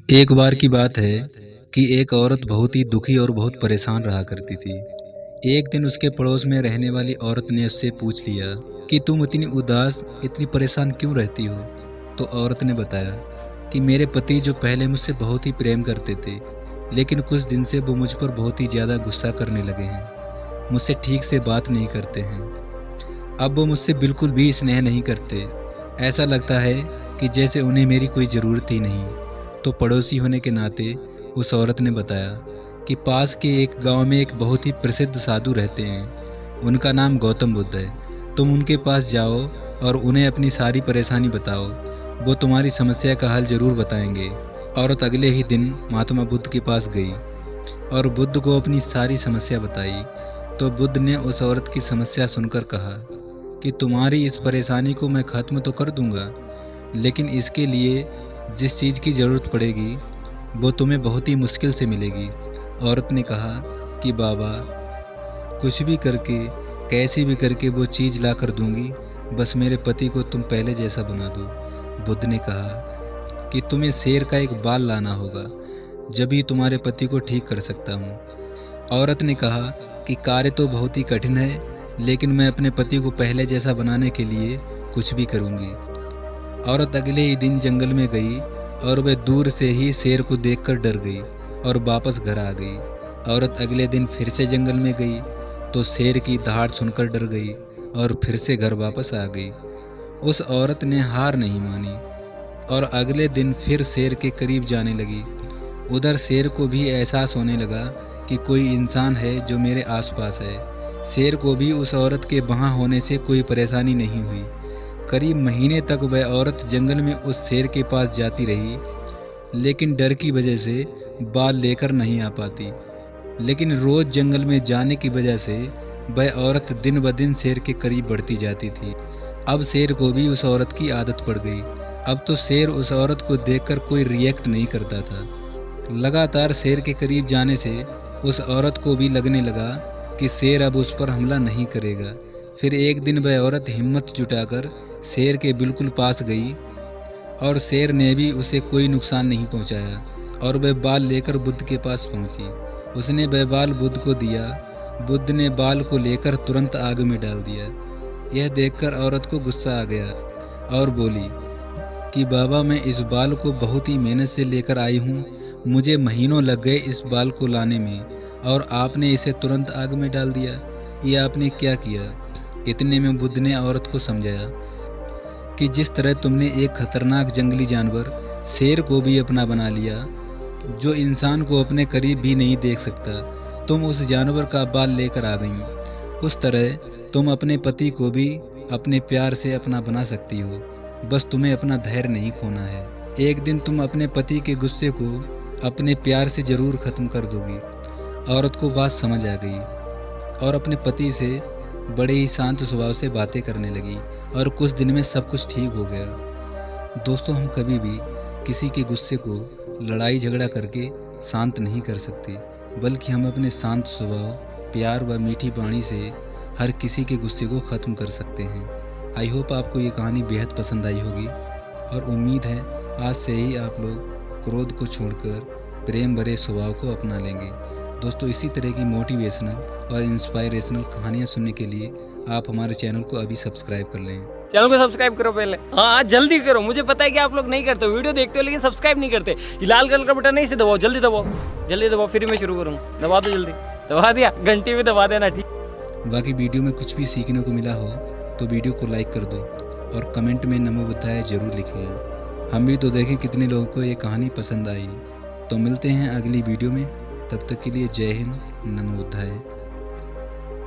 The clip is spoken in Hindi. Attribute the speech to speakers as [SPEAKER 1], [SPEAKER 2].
[SPEAKER 1] एक बार की बात है कि एक औरत बहुत ही दुखी और बहुत परेशान रहा करती थी। एक दिन उसके पड़ोस में रहने वाली औरत ने उससे पूछ लिया कि तुम इतनी उदास, इतनी परेशान क्यों रहती हो? तो औरत ने बताया कि मेरे पति जो पहले मुझसे बहुत ही प्रेम करते थे, लेकिन कुछ दिन से वो मुझ पर बहुत ही ज़्यादा गुस्सा करने लगे हैं। मुझसे ठीक से बात नहीं करते हैं। अब वो मुझसे बिल्कुल भी स्नेह नहीं करते। ऐसा लगता है कि जैसे उन्हें मेरी कोई ज़रूरत ही नहीं। तो पड़ोसी होने के नाते उस औरत ने बताया कि पास के एक गांव में एक बहुत ही प्रसिद्ध साधु रहते हैं। उनका नाम गौतम बुद्ध है। तुम उनके पास जाओ और उन्हें अपनी सारी परेशानी बताओ। वो तुम्हारी समस्या का हल जरूर बताएंगे। औरत अगले ही दिन महात्मा बुद्ध के पास गई और बुद्ध को अपनी सारी समस्या बताई। तो बुद्ध ने उस औरत की समस्या सुनकर कहा कि तुम्हारी इस परेशानी को मैं ख़त्म तो कर दूंगा, लेकिन इसके लिए जिस चीज़ की ज़रूरत पड़ेगी वो तुम्हें बहुत ही मुश्किल से मिलेगी। औरत ने कहा कि बाबा, कुछ भी करके, कैसे भी करके वो चीज़ ला कर दूंगी, बस मेरे पति को तुम पहले जैसा बना दो। बुद्ध ने कहा कि तुम्हें शेर का एक बाल लाना होगा, जब ही तुम्हारे पति को ठीक कर सकता हूँ। औरत ने कहा कि कार्य तो बहुत ही कठिन है, लेकिन मैं अपने पति को पहले जैसा बनाने के लिए कुछ भी करूँगी। औरत अगले ही दिन जंगल में गई और वह दूर से ही शेर को देखकर डर गई और वापस घर आ गई। औरत अगले दिन फिर से जंगल में गई तो शेर की दहाड़ सुनकर डर गई और फिर से घर वापस आ गई। उस औरत ने हार नहीं मानी और अगले दिन फिर शेर के करीब जाने लगी। उधर शेर को भी एहसास होने लगा कि कोई इंसान है जो मेरे आसपास है। शेर को भी उस औरत के वहाँ होने से कोई परेशानी नहीं हुई। करीब महीने तक वह औरत जंगल में उस शेर के पास जाती रही, लेकिन डर की वजह से बाल लेकर नहीं आ पाती। लेकिन रोज़ जंगल में जाने की वजह से वह औरत दिन ब दिन शेर के करीब बढ़ती जाती थी। अब शेर को भी उस औरत की आदत पड़ गई। अब तो शेर उस औरत को देखकर कोई रिएक्ट नहीं करता था। लगातार शेर के करीब जाने से उस औरत को भी लगने लगा कि शेर अब उस पर हमला नहीं करेगा। फिर एक दिन वह औरत हिम्मत जुटाकर शेर के बिल्कुल पास गई और शेर ने भी उसे कोई नुकसान नहीं पहुंचाया और वह बाल लेकर बुद्ध के पास पहुंची। उसने वह बाल बुद्ध को दिया। बुद्ध ने बाल को लेकर तुरंत आग में डाल दिया। यह देखकर औरत को गुस्सा आ गया और बोली कि बाबा, मैं इस बाल को बहुत ही मेहनत से लेकर आई हूँ। मुझे महीनों लग गए इस बाल को लाने में और आपने इसे तुरंत आग में डाल दिया। ये आपने क्या किया? इतने में बुद्ध ने औरत को समझाया कि जिस तरह तुमने एक खतरनाक जंगली जानवर शेर को भी अपना बना लिया, जो इंसान को अपने करीब भी नहीं देख सकता, तुम उस जानवर का बाल लेकर आ गई, उस तरह तुम अपने पति को भी अपने प्यार से अपना बना सकती हो। बस तुम्हें अपना धैर्य नहीं खोना है। एक दिन तुम अपने पति के गुस्से को अपने प्यार से ज़रूर ख़त्म कर दोगी। औरत को बात समझ आ गई और अपने पति से बड़े ही शांत स्वभाव से बातें करने लगी और कुछ दिन में सब कुछ ठीक हो गया। दोस्तों, हम कभी भी किसी के गुस्से को लड़ाई झगड़ा करके शांत नहीं कर सकते, बल्कि हम अपने शांत स्वभाव, प्यार व मीठी वाणी से हर किसी के गुस्से को ख़त्म कर सकते हैं। आई होप आपको ये कहानी बेहद पसंद आई होगी और उम्मीद है आज से ही आप लोग क्रोध को छोड़कर प्रेम भरे स्वभाव को अपना लेंगे। दोस्तों, इसी तरह की मोटिवेशनल और इंस्पायरेशनल कहानियाँ सुनने के लिए आप हमारे चैनल को अभी सब्सक्राइब कर लें।
[SPEAKER 2] चैनल को सब्सक्राइब करो पहले। हाँ, जल्दी करो। मुझे पता है कि आप लोग नहीं करते, वीडियो देखते हो लेकिन सब्सक्राइब नहीं करते। ये लाल कलर का बटन है, इसे दबाओ, जल्दी दबाओ, जल्दी दबाओ, फिर मैं शुरू करूँगा। दबा दो, जल्दी दबा दिया, घंटी भी दबा देना, ठीक।
[SPEAKER 1] बाकी वीडियो में कुछ भी सीखने को मिला हो तो वीडियो को लाइक कर दो और कमेंट में नमो बुद्धाय जरूर लिखिए। हम भी तो देखें कितने लोगों को ये कहानी पसंद आई। तो मिलते हैं अगली वीडियो में, तब तक के लिए जय हिंद, नमो बुद्धाय।